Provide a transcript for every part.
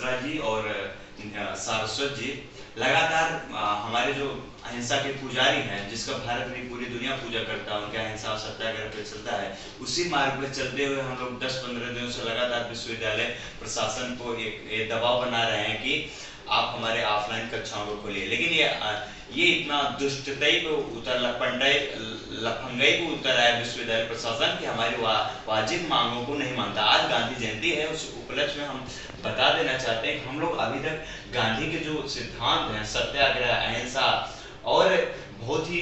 मिश्रा जी और सारस्वत जी लगातार हमारे जो अहिंसा के पुजारी हैं, जिसका भारत में पूरी दुनिया पूजा करता है, उनके अहिंसा और सत्याग्रह पे चलता है, उसी मार्ग पे चलते हुए हम लोग 10-15 दिनों से लगातार विश्वविद्यालय प्रशासन को एक दबाव बना रहे हैं कि आप हमारे ऑफलाइन कक्षाओं को खोलिए। लेकिन ये इतना दुष्टताई पे उतर लफंगाई को उतर आया विश्वविद्यालय प्रशासन कि हमारी वाजिब मांगों को नहीं मानता। आज गांधी जयंती है, उस उपलक्ष्य में हम बता देना चाहते हैं कि हम लोग अभी तक गांधी के जो सिद्धांत हैं, सत्याग्रह, अहिंसा और बहुत ही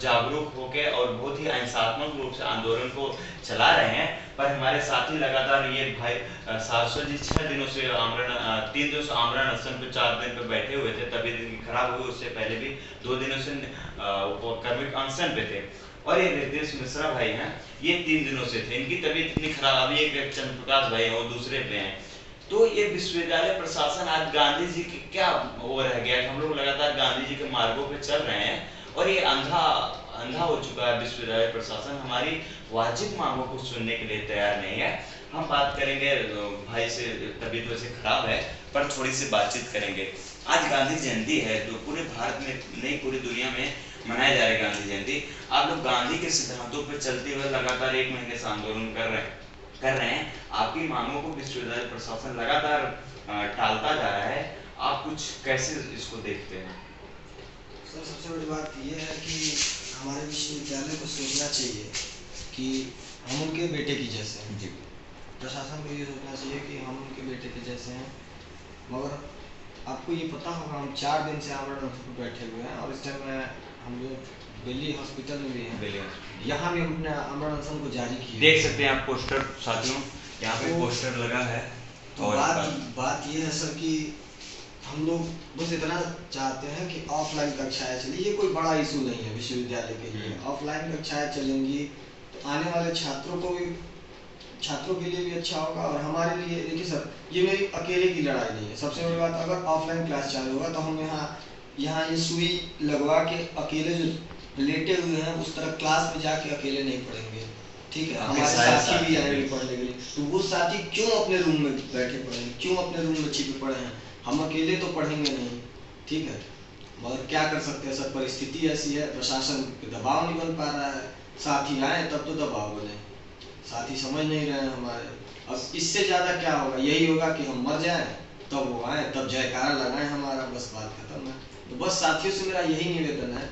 जागरूक होकर और बहुत ही अहिंसात्मक रूप से आंदोलन को चला रहे हैं, पर हमारे साथी लगातार ये भाई सारस्वत जी 6 दिनों से 3 दिनों से आमरण अनशन पे 4 दिन पे बैठे हुए थे, तबीयत इनकी खराब हुई, उससे पहले भी 2 दिनों से कर्मिक अनशन पे थे। और ये रितेश मिश्रा भाई हैं, ये 3 दिनों से थे, इनकी तबीयत इतनी खराब, अभी एक चंद्रप्रकाश भाई है वो दूसरे पे हैं। तो ये विश्वविद्यालय प्रशासन आज गांधी जी की क्या वो रह गया कि हम लोग लगातार गांधी जी के मार्गों पे चल रहे हैं और ये अंधा हो चुका है विश्वविद्यालय प्रशासन, हमारी वाजिब मांगों को सुनने के लिए तैयार नहीं है। हम बात करेंगे, भाई से तबीयत वैसे खराब है पर थोड़ी सी बातचीत करेंगे। आज गांधी जयंती है, जो पूरे भारत में नहीं पूरी दुनिया में मनाया जा रहा है गांधी जयंती। आप लोग गांधी के सिद्धांतों पर चलते हुए लगातार 1 महीने से आंदोलन कर रहे हैं। आपकी मांगों को विश्वविद्यालय प्रशासन लगातार टालता जा रहा है, आप कुछ कैसे इसको देखते हैं? सर, सबसे बड़ी बात यह है कि हमारे विश्वविद्यालय को सोचना चाहिए कि हम उनके बेटे की जैसे हैं। जी, प्रशासन को ये सोचना चाहिए कि हम उनके बेटे के जैसे हैं। मगर आपको ये पता होगा, हम 4 दिन से आमरण अनशन पर बैठे हुए हैं और इस टाइम हम लोग दिल्ली हॉस्पिटल में भी हैं, यहाँ भी हम अपने आमरण अनशन को जारी किए। देख सकते हैं आप पोस्टर साथियों, यहाँ पे पोस्टर लगा है। तो बात ये है सर कि हम लोग बस इतना चाहते हैं कि ऑफलाइन कक्षाएं चली। ये कोई बड़ा इशू नहीं है विश्वविद्यालय के लिए। ऑफलाइन कक्षाएं चलेंगी तो आने वाले छात्रों के लिए भी अच्छा होगा और हमारे लिए। देखिए सर, ये मेरी अकेले की लड़ाई नहीं है। सबसे बड़ी बात, अगर ऑफलाइन क्लास चालू होगा तो हम यहाँ ये सुई लगवा के अकेले जो लेटे हुए हैं उस तरह क्लास में जाके अकेले नहीं पढ़ेंगे, ठीक है। हमारे साथी भी आएंगे पढ़ने के लिए, तो वो साथी क्यों अपने रूम में बैठे पढ़ेंगे, क्यों अपने रूम में छिपे पड़े हैं? हम अकेले तो पढ़ेंगे नहीं, ठीक है। मगर क्या कर सकते हैं सर, परिस्थिति ऐसी है, प्रशासन पे दबाव नहीं बन पा रहा है। साथी आए तब तो दबाव बने, साथी समझ नहीं रहे हैं हमारे। अब इससे ज़्यादा क्या होगा? यही होगा कि हम मर जाएं तब वो आए, तब जयकारा लगाएं हमारा, बस बात खत्म है। तो बस साथियों से मेरा यही निवेदन है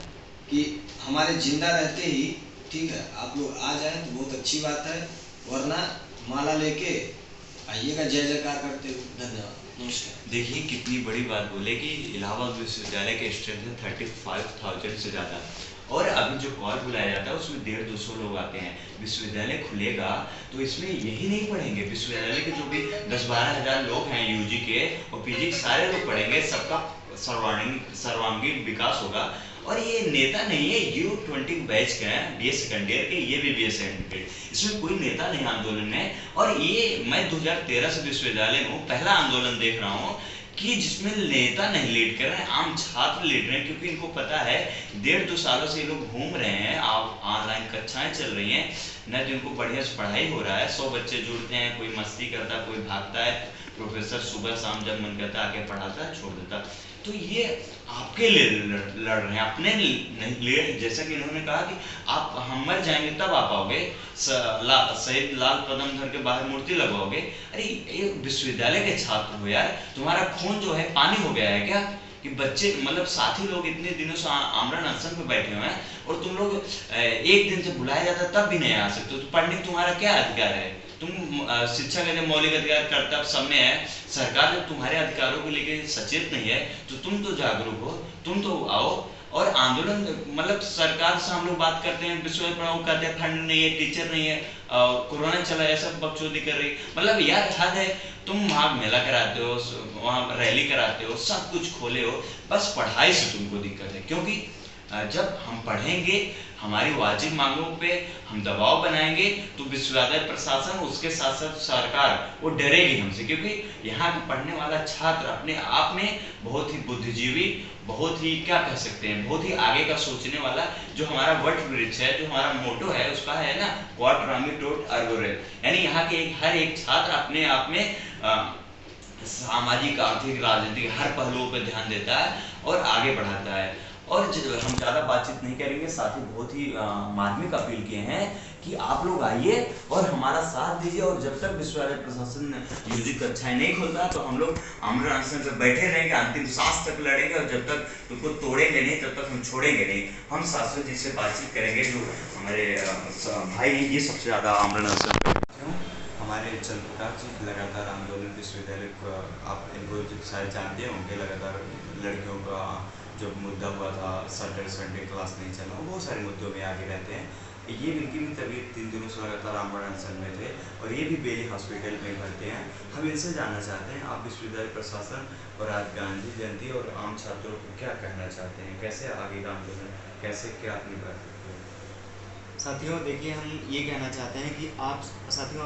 कि हमारे जिंदा रहते ही, ठीक है, आप लोग आ जाएं तो बहुत अच्छी बात है, वरना माला लेके आइएगा जय जयकार करते हुए। धन्यवाद, नमस्कार। देखिए कितनी बड़ी बात बोले कि इलाहाबाद विश्वविद्यालय के स्ट्रेंथ है 35,000 से ज़्यादा, और अभी जो कॉल बुलाया जाता है उसमें 150-200 लोग आते हैं। विश्वविद्यालय खुलेगा तो इसमें यही नहीं पढ़ेंगे, विश्वविद्यालय के जो भी 10-12 हज़ार लोग हैं यूजी के और पीजी के, सारे लोग पढ़ेंगे, सबका सर्वांगीण विकास होगा। और ये नेता नहीं है, U20 बैच के हैं, BA सेकंड ईयर के, ये भी BA सेकंड ईयर, इसमें कोई नेता नहीं आंदोलन में। और ये मैं 2013 से विश्वविद्यालय में हूँ, पहला आंदोलन देख रहा हूँ कि जिसमें नेता नहीं लीड कर रहे हैं, आम छात्र लीड रहे हैं, क्योंकि इनको पता है 1.5-2 सालों से ये लोग घूम रहे हैं, आप ऑनलाइन कक्षाएं चल रही हैं, न तो इनको बढ़िया से पढ़ाई हो रहा है, 100 बच्चे जुड़ते हैं, कोई मस्ती करता है, कोई भागता है, प्रोफेसर सुबह शाम जब मन करता है आके पढ़ाता है, छोड़ देता। तो ये आपके लिए लड़ रहे हैं, अपने लिए। जैसा कि इन्होंने कहा कि आप हम मर जाएंगे तब आप आओगे, शहीद लाल कदम धर के बाहर मूर्ति लगवाओगे। अरे ये विश्वविद्यालय के छात्र हो यार, तुम्हारा खून जो है पानी हो गया है क्या? कि बच्चे मतलब साथी लोग इतने दिनों से आमरण अनशन पे बैठे हुए हैं और तुम लोग एक दिन से बुलाया जाता तब भी नहीं आ सकते, तो पढ़ने का तुम्हारा क्या अधिकार है? तुम शिक्षा का जब मौलिक अधिकार कर्तव्य सब में है, सरकार जब तुम्हारे अधिकारों को लेकर सचेत नहीं है तो तुम तो जागरूक हो, तुम तो आओ और आंदोलन। मतलब सरकार से हम लोग बात करते हैं, विश्वविद्यालय पढ़ाओ, कहते हैं फंड नहीं है, टीचर नहीं है, कोरोना चला है, सब बकचोदी कर रही। मतलब यार हद है, तुम वहाँ मेला कराते हो, वहाँ रैली कराते हो, सब कुछ खोले हो, बस पढ़ाई से तुमको दिक्कत है। क्योंकि जब हम पढ़ेंगे, हमारी वाजिब मांगों पे हम दबाव बनाएंगे तो विश्वविद्यालय प्रशासन, उसके साथ साथ सरकार, वो डरेगी हमसे, क्योंकि यहाँ का पढ़ने वाला छात्र अपने आप में बहुत ही बुद्धिजीवी, बहुत ही क्या कह सकते हैं, बहुत ही आगे का सोचने वाला। जो हमारा वट वृक्ष है, जो हमारा मोटो है, उसका है ना, क्वाड रामी टोट अर्गोरेल, यानी यहाँ के हर एक छात्र अपने आप में सामाजिक, आर्थिक, राजनीतिक हर पहलुओं पर ध्यान देता है और आगे बढ़ाता है। और हम ज़्यादा बातचीत नहीं करेंगे, साथ ही बहुत ही मार्मिक अपील किए हैं कि आप लोग आइए और हमारा साथ दीजिए। और जब तक विश्वविद्यालय प्रशासन यूजी कक्षाएं नहीं खोलता तो हम लोग आमरण अनशन पर बैठे रहेंगे, अंतिम सांस तक लड़ेंगे, और जब तक उनको तोड़ेंगे नहीं तब तक हम छोड़ेंगे नहीं। हम शाश्वत जी से बातचीत करेंगे, जो हमारे भाई हैं, ये सबसे ज़्यादा आमरण अनशन पर। हमारे चंद्र प्रकाश जी लगातार आंदोलन विश्वविद्यालय को, आप इनको शायद जानते होंगे, लगातार लड़कियों का जब मुद्दा हुआ था, सैटरडे संडे क्लास नहीं चला, बहुत सारे मुद्दों में आगे रहते हैं। ये इनकी भी तबीयत 3 दिनों से लगातार आमरण अनशन में थे और ये भी बेली हॉस्पिटल में भर्ती हैं। हम इनसे जानना चाहते हैं, आप विश्वविद्यालय प्रशासन और आज गांधी जयंती और आम छात्रों को क्या कहना चाहते हैं, कैसे आगे का आंदोलन, कैसे क्या अपनी बात करते हैं? साथियों देखिए, हम ये कहना चाहते हैं कि आप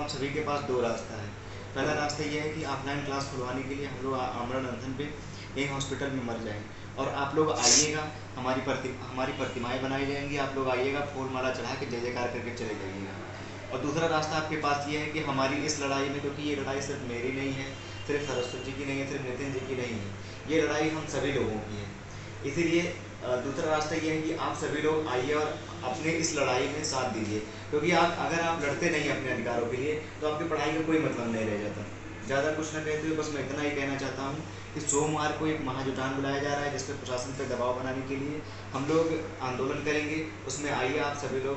सभी के पास 2 रास्ता है। पहला रास्ता ये है कि ऑफलाइन क्लास खुलवाने के लिए हम लोग आमरण अनशन पे एक हॉस्पिटल में मर जाएं, और आप लोग आइएगा, हमारी प्रतिमाएं बनाई जाएंगी, आप लोग आइएगा, फूल माला चढ़ा के जय जयकार करके चले जाइएगा। और दूसरा रास्ता आपके पास ये है कि हमारी इस लड़ाई में, क्योंकि ये लड़ाई सिर्फ मेरी नहीं है, सिर्फ सरस्वती जी की नहीं है, सिर्फ नितिन जी की नहीं है, ये लड़ाई हम सभी लोगों की है। इसीलिए दूसरा रास्ता ये है कि आप सभी लोग आइए और अपने इस लड़ाई में साथ दीजिए, क्योंकि अगर आप लड़ते नहीं अपने अधिकारों के लिए तो आपकी पढ़ाई का कोई मतलब नहीं रह जाता। ज़्यादा कुछ न कहते हुए बस मैं इतना ही कहना चाहता हूँ कि सोमवार को एक महाजुटान बुलाया जा रहा है, जिसपे प्रशासन पर दबाव बनाने के लिए हम लोग आंदोलन करेंगे। उसमें आइए आप सभी लोग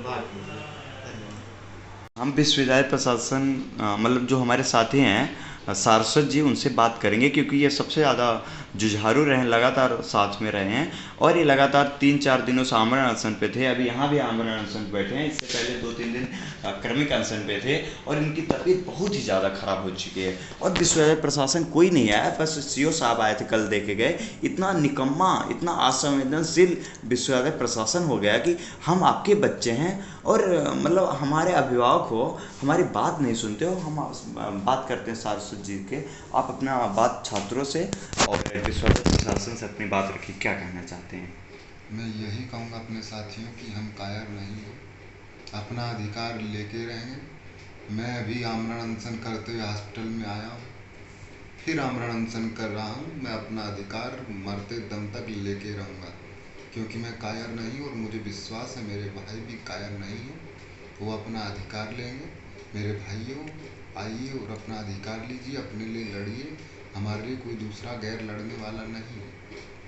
भाग लीजिए। धन्यवाद। हम विश्वविद्यालय प्रशासन मतलब जो हमारे साथी हैं सारस्वत जी, उनसे बात करेंगे, क्योंकि ये सबसे ज़्यादा जुझारू रहे हैं, लगातार साथ में रहे हैं और ये लगातार 3-4 दिनों से आमरण अनशन पे थे। अभी यहाँ भी आमरण अनशन पे बैठे हैं, इससे पहले 2-3 दिन क्रमिक अनशन पे थे और इनकी तबीयत बहुत ही ज़्यादा खराब हो चुकी है। और विश्वविद्यालय प्रशासन कोई नहीं आया, बस सीओ साहब आए थे, कल देखे गए। इतना निकम्मा, इतना असंवेदनशील विश्वविद्यालय प्रशासन हो गया कि हम आपके बच्चे हैं और मतलब हमारे अभिभावक हो, हमारी बात नहीं सुनते हो। हम बात करते हैं सारस्वत जी के, आप अपना बात छात्रों से और विश्वविद्यालय प्रशासन से अपनी बात रखिए, क्या कहना चाहते हैं? मैं यही कहूँगा अपने साथियों कि हम कायर नहीं हैं, अपना अधिकार लेके रहेंगे। मैं अभी आमरण अनशन करते हुए हॉस्पिटल में आया हूँ, फिर आमरण अनशन कर रहा हूँ। मैं अपना अधिकार मरते दम तक लेके रहूँगा, क्योंकि मैं कायर नहीं, और मुझे विश्वास है मेरे भाई भी कायर नहीं है, वो अपना अधिकार लेंगे। मेरे भाइयों, आइए और अपना अधिकार लीजिए, अपने लिए लड़िए। हमारे लिए कोई दूसरा गैर लड़ने वाला नहीं है।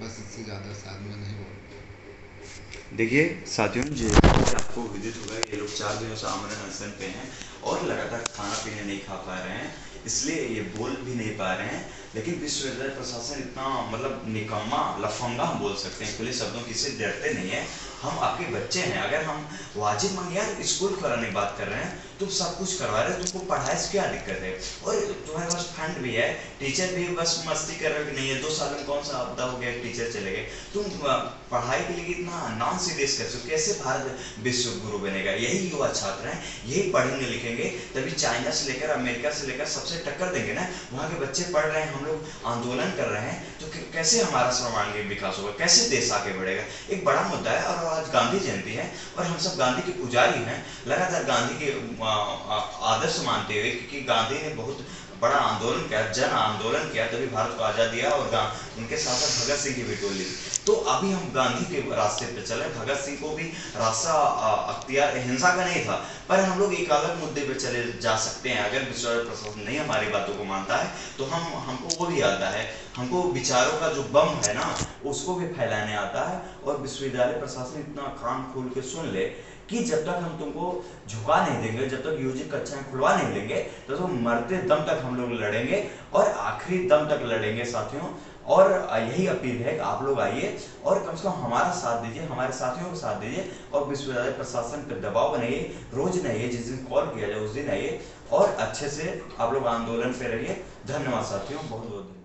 बस इससे ज़्यादा शायद मैं नहीं बोल। देखिए साथियों, जो आपको विदित होगा, ये लोग 4 दिनों से आमरण अनशन पे हैं और लगातार खाना पीना नहीं खा पा रहे हैं, इसलिए ये बोल भी नहीं पा रहे हैं। लेकिन विश्वविद्यालय प्रशासन इतना मतलब निकम्मा, लफंगा हम बोल सकते हैं, खुले शब्दों की से डरते नहीं है। हम आपके बच्चे हैं, अगर हम वाजिब मांगे, यार स्कूल खोलाने की बात कर रहे हैं, तुम सब कुछ करवा रहे हो, तुमको पढ़ाई से क्या दिक्कत है? और तुम्हारे पास फंड भी है, टीचर भी बस मस्ती कर रहे हो कि नहीं है, 2 साल में कौन सा आपदा हो गया, टीचर चले गए। तुम पढ़ाई के लिए इतना नॉन सीरियस कैसे हो? कैसे भारत विश्व गुरु बनेगा? यही युवा छात्र हैं, यही पढ़ेंगे लिखेंगे, तभी चाइना से लेकर अमेरिका से लेकर सबसे टक्कर देंगे ना। वहाँ के बच्चे पढ़ रहे हैं, हम लोग आंदोलन कर रहे हैं, तो कैसे हमारा सर्वांगीण विकास होगा, कैसे देश आगे बढ़ेगा? एक बड़ा मुद्दा है। और आज गांधी जयंती है और हम सब गांधी के पुजारी हैं, लगातार गांधी के आदर्श मानते हुए, क्योंकि गांधी ने बहुत बड़ा आंदोलन किया, जन आंदोलन किया, तभी भारत को आज़ाद दिया। और उनके साथ साथ भगत सिंह की भी टोली। तो अभी हम गांधी के रास्ते पे चले। भगत सिंह को भी रास्ता अख्तियार हिंसा का नहीं था, पर हम लोग एक अलग मुद्दे पे चले जा सकते हैं। अगर विश्वविद्यालय प्रशासन नहीं हमारी बातों को मानता है तो हमको वो भी आता है, हमको विचारों का जो बम है ना, उसको भी फैलाने आता है। और विश्वविद्यालय प्रशासन इतना कान खोल के सुन ले कि जब तक हम तुमको झुका नहीं देंगे, जब तक यूजी कक्षाएं खुलवा नहीं देंगे, तो मरते दम तक हम लोग लड़ेंगे और आखिरी दम तक लड़ेंगे साथियों। और यही अपील है कि आप लोग आइए और कम से कम हमारा साथ दीजिए, हमारे साथियों का साथ दीजिए और विश्वविद्यालय प्रशासन पर दबाव बनाइए। रोज नहीं है, जिस दिन कॉल किया जाए उस दिन आइए और अच्छे से आप लोग आंदोलन पे रहिए। धन्यवाद साथियों, बहुत बहुत।